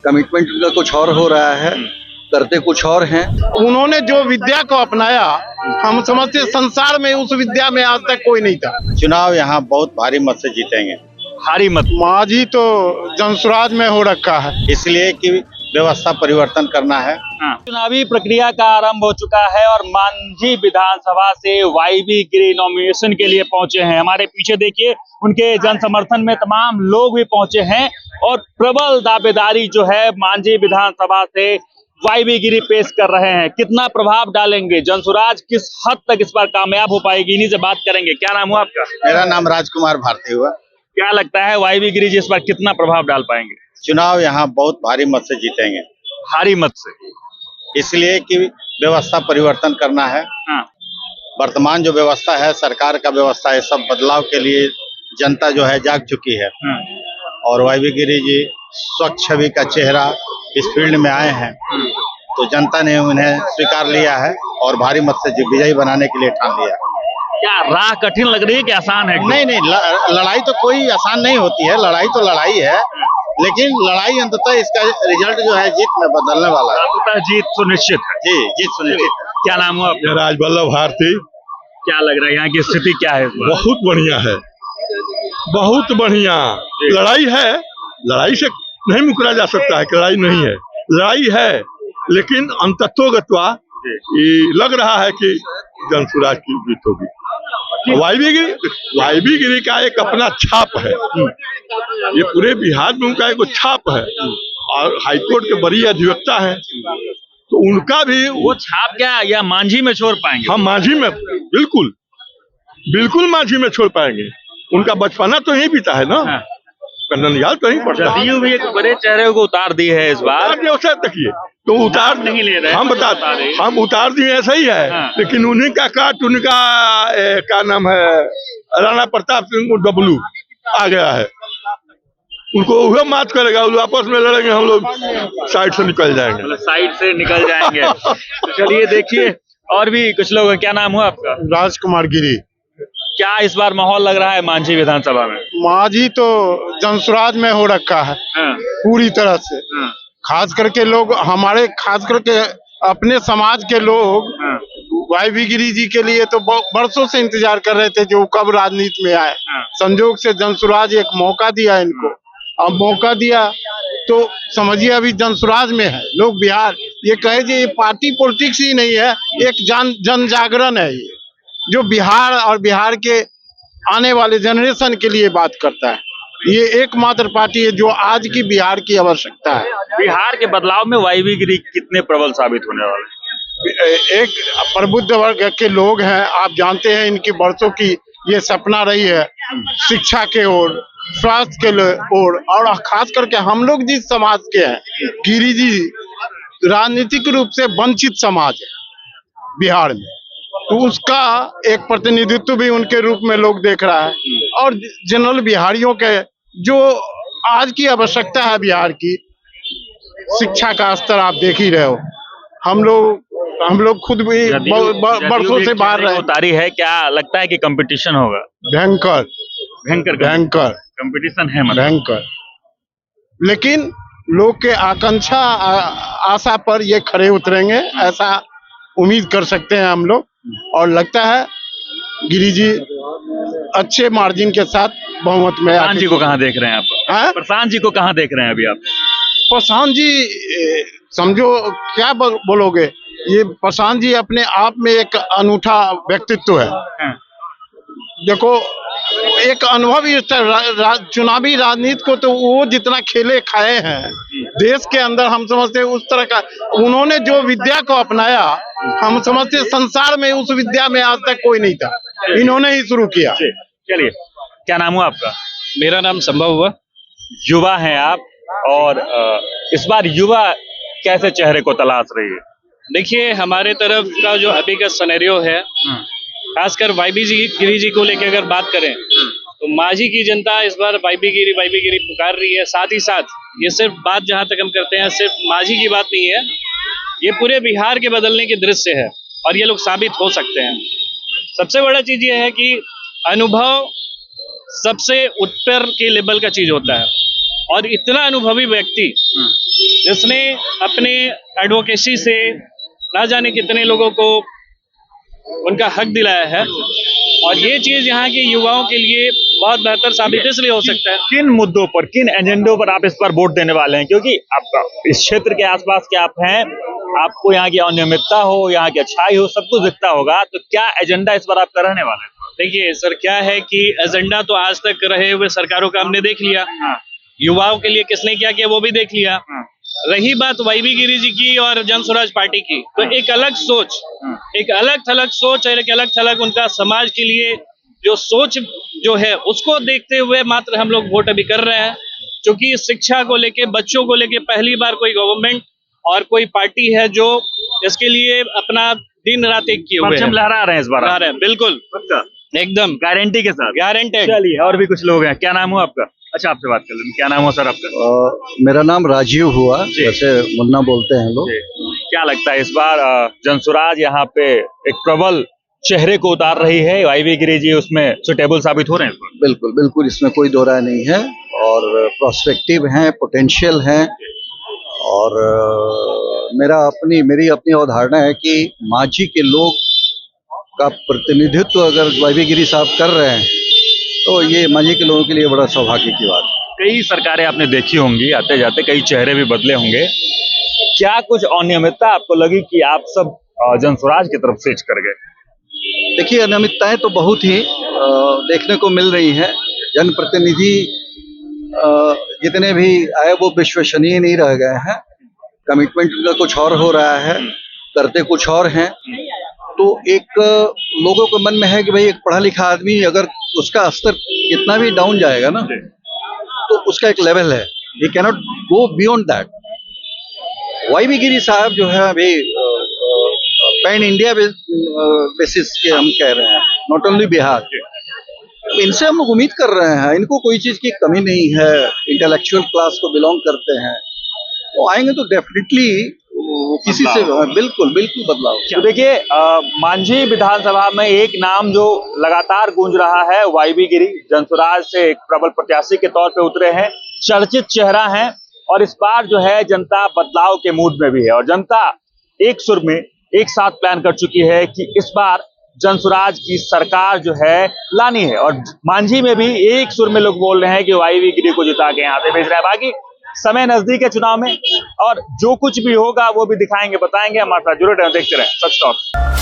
Commitment का कुछ और हो रहा है, करते कुछ और हैं। उन्होंने जो विद्या को अपनाया, हम समझते संसार में उस विद्या में आज तक कोई नहीं था। चुनाव यहाँ बहुत भारी मत से जीतेंगे, भारी मत। मांझी तो जनसुराज में हो रखा है, इसलिए कि व्यवस्था परिवर्तन करना है। चुनावी प्रक्रिया का आरंभ हो चुका है और मांझी विधानसभा से वाईबी गिरी नॉमिनेशन के लिए पहुंचे हैं। हमारे पीछे देखिए, उनके जन समर्थन में तमाम लोग भी पहुंचे हैं और प्रबल दावेदारी जो है मांझी विधानसभा से वाईबी गिरी पेश कर रहे हैं। कितना प्रभाव डालेंगे, जनसुराज किस हद तक इस बार कामयाब हो पाएगी, इन्हीं से बात करेंगे। क्या नाम हुआ आपका? मेरा नाम राजकुमार भारती हुआ। क्या लगता है वाईबी गिरी जी इस बार कितना प्रभाव डाल पाएंगे? चुनाव यहाँ बहुत भारी मत से जीतेंगे, भारी मत से। इसलिए कि व्यवस्था परिवर्तन करना है। वर्तमान जो व्यवस्था है, सरकार का व्यवस्था है, सब बदलाव के लिए जनता जो है जाग चुकी है। और वाईबी गिरी जी स्वच्छ छवि का चेहरा इस फील्ड में आए हैं, तो जनता ने उन्हें स्वीकार लिया है और भारी मत से विजयी बनाने के लिए ठान लिया। क्या राह कठिन लग रही है कि आसान है? नहीं, लड़ाई तो कोई आसान नहीं होती है। लड़ाई तो लड़ाई है, लेकिन लड़ाई अंततः इसका रिजल्ट जो है जीत में बदलने वाला है। अंततः जीत सुनिश्चित है। जी, जीत सुनिश्चित है। क्या नाम हुआ आपका? राजवल्लभ भारती। क्या लग रहा है यहाँ की स्थिति क्या है? बहुत बढ़िया है, बहुत बढ़िया। लड़ाई है, लड़ाई से नहीं मुकरा जा सकता है कि लड़ाई नहीं है, लड़ाई है, लेकिन अंततोगत्वा ये लग रहा है कि जनसुराज की जीत होगी। वाईबी गिरी का एक अपना छाप है, ये पूरे बिहार में उनका एक छाप है और हाईकोर्ट के बड़ी अधिवक्ता है, तो उनका भी वो छाप क्या या मांझी में छोड़ पाएंगे? हम मांझी में बिल्कुल मांझी में छोड़ पाएंगे। उनका बचपना तो यहीं बीता है ना, कन्नैयाल तो यहीं पड़ता है। जदयू भी एक बड़े चेहरे को उतार दी है इस बार। देखिए तो उतार नहीं ले रहे, हम उतार दिए, ऐसा ही है। लेकिन उन्हीं का काट, उनका क्या नाम है, राणा प्रताप सिंह डब्लू आ गया है, उनको वह मात करेगा, आपस में लड़ेंगे, हम लोग साइड से निकल जाएंगे। मतलब साइड से निकल जाएंगे। तो चलिए देखिए, और भी कुछ लोग। क्या नाम हुआ आपका? राजकुमार गिरी। क्या इस बार माहौल लग रहा है मांझी विधानसभा में? मांझी तो जनसुराज में हो रखा है पूरी तरह से। खास करके लोग हमारे, खास करके अपने समाज के लोग वाईबी गिरी जी के लिए तो बरसों से इंतजार कर रहे थे जो कब राजनीति में आए। संजोग से जनसुराज एक मौका दिया इनको, अब मौका दिया तो समझिए अभी जनसुराज में है। लोग बिहार ये कहे कि ये पार्टी पॉलिटिक्स ही नहीं है, एक जन जागरण है ये, जो बिहार और बिहार के आने वाले जनरेशन के लिए बात करता है। ये एकमात्र पार्टी है जो आज की बिहार की आवश्यकता है। बिहार के बदलाव में वाईबी गिरी कितने प्रबल साबित होने वाले? एक प्रबुद्ध वर्ग के लोग हैं, आप जानते हैं इनकी वर्षों की ये सपना रही है शिक्षा के ओर, स्वास्थ्य के ओर, और खास करके हम लोग जिस समाज के हैं, गिरी जी राजनीतिक रूप से वंचित समाज है बिहार में, तो उसका एक प्रतिनिधित्व भी उनके रूप में लोग देख रहा है। और जनरल बिहारियों के जो आज की आवश्यकता है बिहार की, शिक्षा का स्तर आप देख ही रहे हो। हम लोग खुद भी बरसों से बाहर रहे। उतारी है, क्या लगता है कि कंपटीशन होगा? भयंकर कंपटीशन है, भयंकर। लेकिन लोग के आकांक्षा आशा पर ये खड़े उतरेंगे, ऐसा उम्मीद कर सकते हैं हम लोग। और लगता है गिरी जी अच्छे मार्जिन के साथ बहुमत में। प्रशांत जी को कहाँ देख रहे हैं आप? प्रशांत जी को कहाँ देख रहे हैं अभी आप? प्रशांत जी समझो क्या बोलोगे, ये प्रशांत जी अपने आप में एक अनूठा व्यक्तित्व है। देखो एक अनुभवी चुनावी राजनीति को तो वो जितना खेले खाए हैं देश के अंदर, हम समझते उस तरह का उन्होंने जो विद्या को अपनाया, हम समझते संसार में उस विद्या में आज तक कोई नहीं था, इन्होंने ही शुरू किया। चलिए, क्या नाम हुआ आपका? मेरा नाम संभव हुआ। युवा हैं आप, और इस बार युवा कैसे चेहरे को तलाश रही है? देखिए, हमारे तरफ का जो अभी का सिनेरियो है, खासकर वाईबी गिरी जी को लेकर अगर बात करें तो मांझी की जनता इस बार वाईबी गिरी पुकार रही है। साथ ही साथ ये सिर्फ बात जहां तक हम करते हैं, सिर्फ मांझी की बात नहीं है, ये पूरे बिहार के बदलने के दृश्य है और ये लोग साबित हो सकते हैं। सबसे बड़ा चीज ये है कि अनुभव सबसे ऊपर के लेवल का चीज होता है, और इतना अनुभवी व्यक्ति जिसने अपने एडवोकेसी से ना जाने कितने लोगों को उनका हक दिलाया है, और ये चीज यहाँ के युवाओं के लिए बहुत बेहतर साबित इसलिए हो सकता है। किन मुद्दों पर, किन एजेंडों पर आप इस पर वोट देने वाले हैं? क्योंकि आपका इस क्षेत्र के आसपास के आप हैं, आपको यहाँ की अनियमितता हो, यहाँ की अच्छाई हो, सब कुछ दिखता होगा, तो क्या एजेंडा इस बार आपका रहने वाला है? देखिए सर, क्या है कि एजेंडा तो आज तक रहे हुए सरकारों का हमने देख लिया, युवाओं के लिए किसने क्या किया वो भी देख लिया। रही बात वाईबी गिरी जी की और जन स्वराज पार्टी की, तो एक अलग सोच, एक अलग थलग सोच और एक अलग थलग उनका समाज के लिए जो सोच जो है, उसको देखते हुए मात्र हम लोग वोट अभी कर रहे हैं। क्योंकि शिक्षा को लेके, बच्चों को लेके पहली बार कोई गवर्नमेंट और कोई पार्टी है जो इसके लिए अपना दिन रात एक किए हुए हैं, लहरा रहे हैं इस बार, लहरा रहे हैं, बिल्कुल एकदम गारंटी के साथ, गारंटेड। चलिए, और भी कुछ लोग हैं। क्या नाम हुआ आपका? अच्छा, आपसे बात कर लें। क्या नाम हुआ सर आपका? मेरा नाम राजीव हुआ, जैसे मुन्ना बोलते हैं लोग। क्या लगता है इस बार जनसुराज यहाँ पे एक प्रबल चेहरे को उतार रही है, वाईबी गिरी जी उसमें सुटेबल साबित हो रहे हैं? बिल्कुल बिल्कुल, इसमें कोई दो राय नहीं है, और प्रोस्पेक्टिव हैं, पोटेंशियल हैं, और मेरी अपनी अवधारणा है कि माझी के लोग का प्रतिनिधित्व अगर वाईबी गिरी साहब कर रहे हैं तो ये माझी के लोगों के लिए बड़ा सौभाग्य की बात है। कई सरकारें आपने देखी होंगी, आते जाते कई चेहरे भी बदले होंगे, क्या कुछ अनियमितता आपको लगी कि आप सब जनसुराज की तरफ स्विच कर गए? देखिए, अनियमितताएं तो बहुत ही देखने को मिल रही हैं। जनप्रतिनिधि जितने भी आए वो विश्वसनीय नहीं रह गए हैं, कमिटमेंट उनका कुछ और हो रहा है, करते कुछ और हैं। तो एक लोगों के मन में है कि भाई एक पढ़ा लिखा आदमी अगर उसका स्तर कितना भी डाउन जाएगा ना, तो उसका एक लेवल है, he cannot go beyond that. YB Giri साहब जो है अभी पैन इंडिया बेसिस के हम कह रहे हैं, नॉट ओनली बिहार, तो इनसे हम लोग उम्मीद कर रहे हैं, इनको कोई चीज की कमी नहीं है, इंटेलेक्चुअल क्लास को बिलोंग करते हैं, तो आएंगे तो डेफिनेटली किसी से बिल्कुल बिल्कुल बदलाव। तो देखिए, मांझी विधानसभा में एक नाम जो लगातार गूंज रहा है, वाईबी गिरी जनसुराज से एक प्रबल प्रत्याशी के तौर पे उतरे हैं, चर्चित चेहरा है, और इस बार जो है जनता बदलाव के मूड में भी है, और जनता एक सुर में एक साथ प्लान कर चुकी है कि इस बार जनसुराज की सरकार जो है लानी है। और मांझी में भी एक सुर में लोग बोल रहे हैं कि वाईबी गिरी को जिता के यहाँ से भेज रहे हैं। बाकी समय नजदीक है चुनाव में, और जो कुछ भी होगा वो भी दिखाएंगे, बताएंगे। हमारे साथ जुड़े रहें, देखते रहें सच टॉक।